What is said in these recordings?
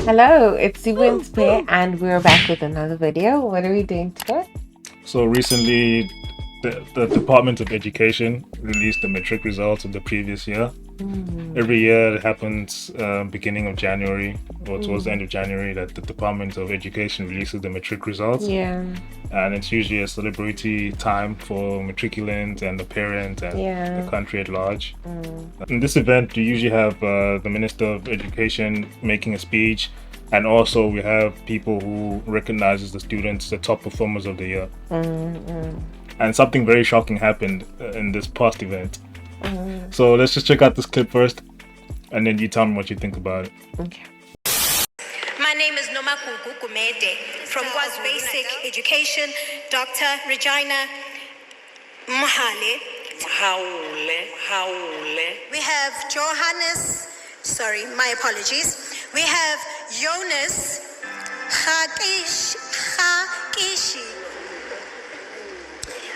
Hello, it's Siblings Pair, and we're back with another video. What are we doing today? So recently, the Department of Education released the matric results of the previous year. Every year it happens beginning of January or towards the end of January that the Department of Education releases the matric results. Yeah. And it's usually a celebrity time for matriculants and the parents and the country at large. In this event, you usually have the Minister of Education making a speech, and also we have people who recognizes the students, the top performers of the year. And something very shocking happened in this past event. So let's just check out this clip first, and then you tell me what you think about it. Okay. My name is Nomagugu Gumede from Kwaz Basic Education. Dr. Regina Mahale. We have Johannes, sorry, my apologies. We have Jonas Hakishi.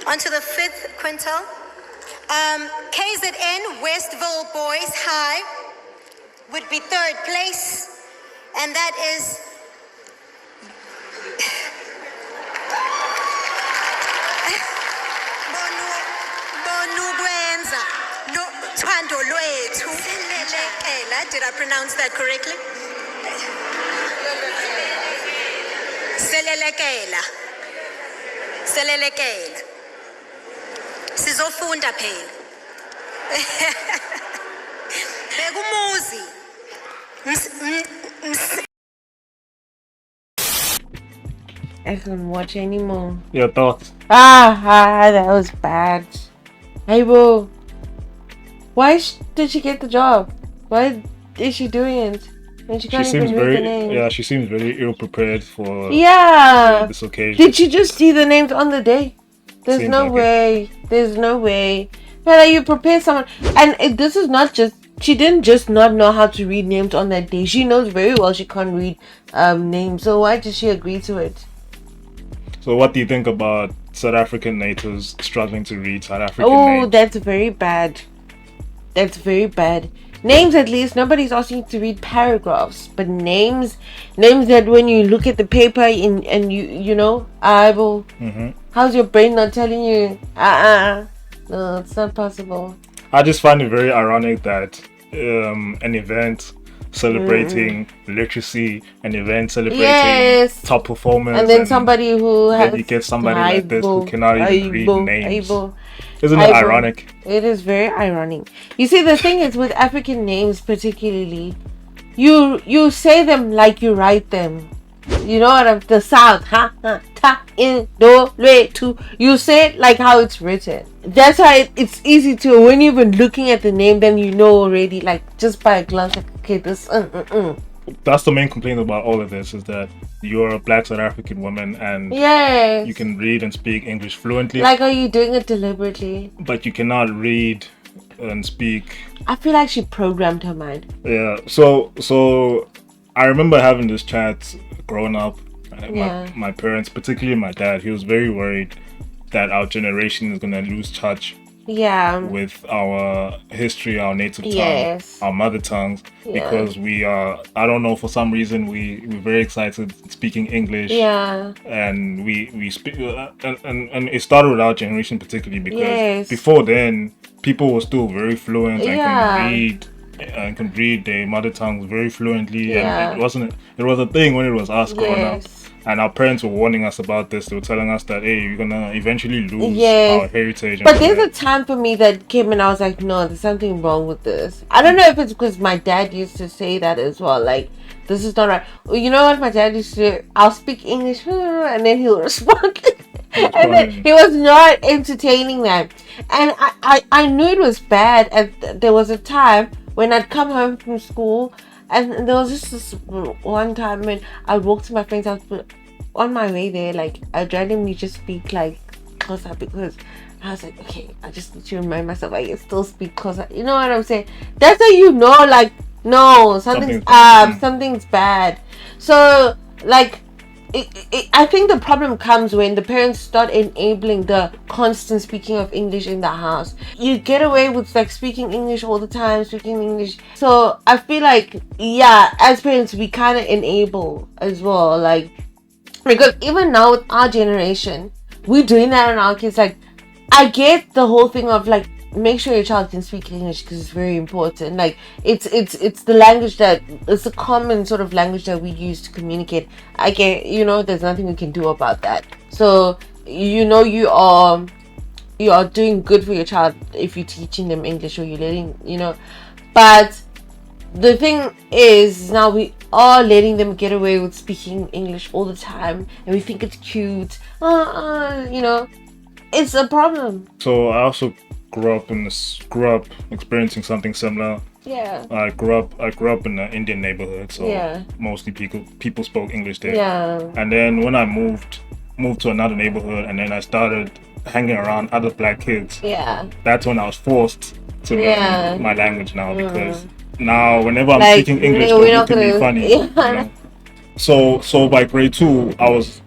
On to the fifth quintal. KZN Westville Boys High would be third place, and that is Bonugwenza no Twando Lwethu. Did I pronounce that correctly? Selelekela. Sizofunda phela. Bekumuzi. I couldn't watch anymore. Your thoughts? That was bad. Hey, boo. Why did she get the job? Why is she doing it? And she can't even read the names. She seems very ill prepared for this occasion. Did she just see the names on the day? There's no way. There's no way. But you prepare someone, and this is not just. She didn't just not know how to read names on that day. She knows very well she can't read names. So why did she agree to it? So what do you think about South African natives struggling to read South African names? Oh, that's very bad. That's very bad. Names, at least, nobody's asking you to read paragraphs. But names that when you look at the paper and you know, eyeball, how's your brain not telling you, no, it's not possible. I just find it very ironic that an event celebrating literacy, an event celebrating top performance, and then somebody who has you get somebody like this who cannot even read names. Isn't it ironic? It is very ironic. You see, the thing is with African names particularly, you say them like you write them. You know what I'm the South, you say it like how it's written. That's why it's easy to, when you've been looking at the name, then you know already, like just by a glance, like, okay, this. That's the main complaint about all of this, is that you're a Black South African woman and you can read and speak English fluently. Like, are you doing it deliberately? But you cannot read and speak. I feel like she programmed her mind. Yeah. So I remember having this chat growing up. My parents, particularly my dad, he was very worried that our generation is gonna lose touch with our history, our native tongue, our mother tongues, because we are, I don't know, for some reason we're very excited speaking English, and we speak, and it started with our generation particularly, because before then people were still very fluent and can read their mother tongues very fluently, and it was a thing when it was us growing up. And our parents were warning us about this. They were telling us that, hey, you're gonna eventually lose our heritage. But there's a time for me that came and I was like, no, there's something wrong with this. I don't know if it's because my dad used to say that as well. Like, this is not right. You know what my dad used to do? I'll speak English, and then he'll respond. And then he was not entertaining that. And I knew it was bad. And there was a time when I'd come home from school, and there was just this one time when I walked to my friend's house, but on my way there, like, I'd randomly just speak like Xhosa, because I was like, okay, I just need to remind myself I can still speak Xhosa. You know what I'm saying? That's how you know, like, no, something's up, something's bad. So, like, I think the problem comes when the parents start enabling the constant speaking of English in the house. You get away with like speaking English all the time, speaking English. So I feel like, yeah, as parents, we kind of enable as well. Like, because even now with our generation, we're doing that on our kids. Like, I get the whole thing of like, make sure your child can speak English because it's very important. Like it's the language that it's a common sort of language that we use to communicate. I get, there's nothing we can do about that. So you are doing good for your child if you're teaching them English or you're letting but the thing is now we are letting them get away with speaking English all the time and we think it's cute. It's a problem. So I also grew up experiencing something similar. Yeah. I grew up in an Indian neighborhood, so mostly people spoke English there. Yeah. And then when I moved to another neighborhood, and then I started hanging around other black kids. Yeah. That's when I was forced to learn my language now, because now whenever I'm speaking English, they look at me funny. Yeah. So by grade 2, I wasn't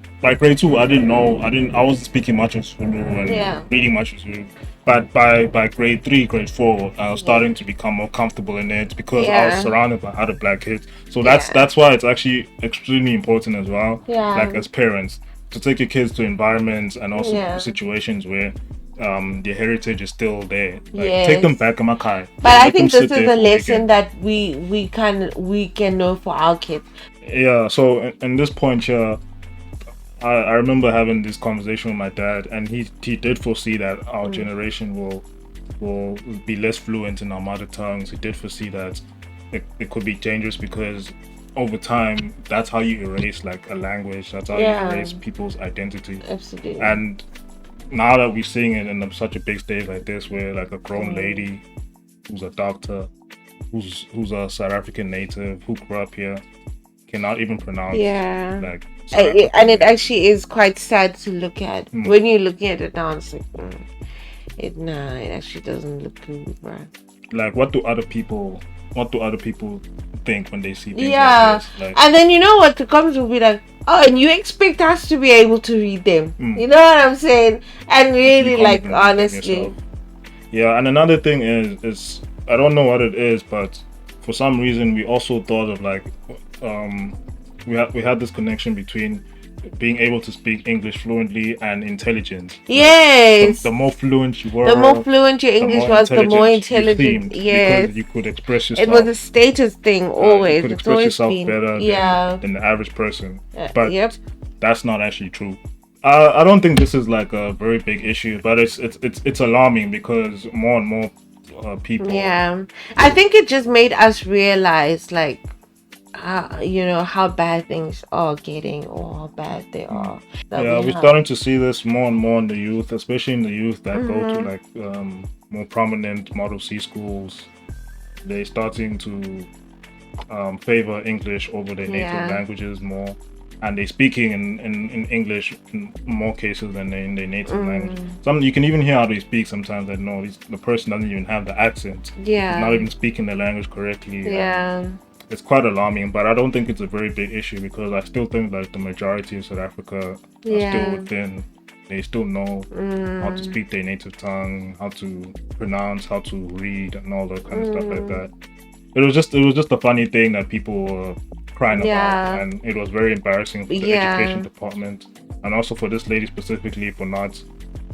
speaking much of Zulu and reading much of Zulu. But by grade 3, grade 4, I was starting to become more comfortable in it because I was surrounded by other black kids. So that's why it's actually extremely important as well, like as parents, to take your kids to environments and also situations where their heritage is still there. Like, take them back, Amakai. But I think this is a lesson that we can know for our kids. Yeah. So in this point here, I remember having this conversation with my dad, and he did foresee that our generation will be less fluent in our mother tongues. He did foresee that it could be dangerous because over time, that's how you erase like a language. That's how you erase people's identity. Absolutely. And now that we're seeing it in such a big stage like this, where like a grown lady who's a doctor, who's a South African native who grew up here, cannot even pronounce like. And it actually is quite sad to look at when you're looking at it now. It's like, it actually doesn't look good, right? Like, what do other people think when they see things like this? Like, and then the comments will be like, oh, and you expect us to be able to read them? You know what I'm saying? And really, like, honestly, and another thing is I don't know what it is, but for some reason we also thought of like we had this connection between being able to speak English fluently and intelligence. Yes. The more fluent you were, the more fluent your English was, the more intelligent. Yes. Because you could express yourself. It was a status thing always. You could express yourself better than the average person. But that's not actually true. I don't think this is like a very big issue, but it's alarming because more and more people. Yeah, I think it just made us realize like. How bad things are getting or how bad they are. We're starting to see this more and more in the youth, especially in the youth that go to like more prominent Model C schools. They're starting to favor English over their native languages more, and they're speaking in English in more cases than in their native language. You can even hear how they speak sometimes. That the person doesn't even have the accent. Yeah, not even speaking the language correctly. Yeah. It's quite alarming, but I don't think it's a very big issue because I still think that the majority of South Africa are still within. They still know how to speak their native tongue, how to pronounce, how to read, and all that kind of stuff like that. It was just a funny thing that people were crying about, and it was very embarrassing for the education department, and also for this lady specifically for not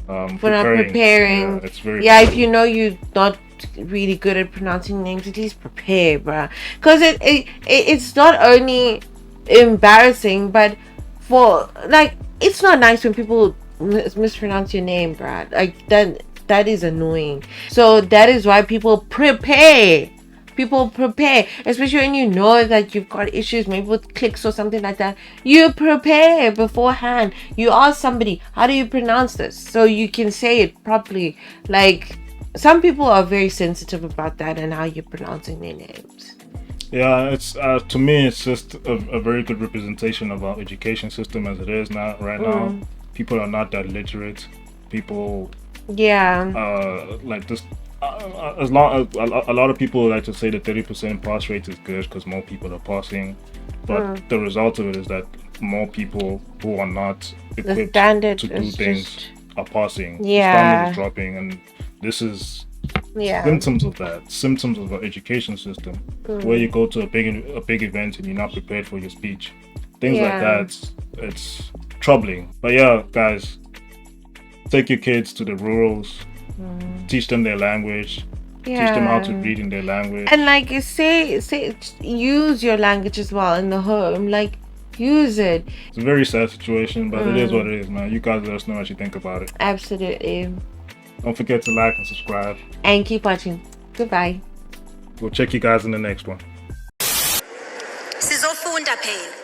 preparing. It's very if you know you're not really good at pronouncing names, at least prepare, bruh, because it's not only embarrassing, but for like it's not nice when people mispronounce your name, bruh. Like that is annoying. So that is why people prepare, especially when you know that you've got issues maybe with clicks or something like that. You prepare beforehand. You ask somebody, how do you pronounce this, so you can say it properly. Like, some people are very sensitive about that and how you're pronouncing their names. Yeah, it's to me, it's just a very good representation of our education system as it is now. Right now, people are not that literate. People, like this. As long as a lot of people like to say the 30% pass rate is good because more people are passing, but the result of it is that more people who are not equipped to do things are passing. Yeah. The standard is dropping, and this is symptoms of that. Symptoms of our education system, where you go to a big event and you're not prepared for your speech. Things like that. It's troubling. But yeah, guys, take your kids to the rurals. Teach them their language. Teach them how to read in their language. And like say use your language as well in the home. Like use it. It's a very sad situation, but it is what it is, man. You guys let us know what you think about it. Absolutely. Don't forget to like and subscribe. And keep watching. Goodbye. We'll check you guys in the next one. Sizofunda phela.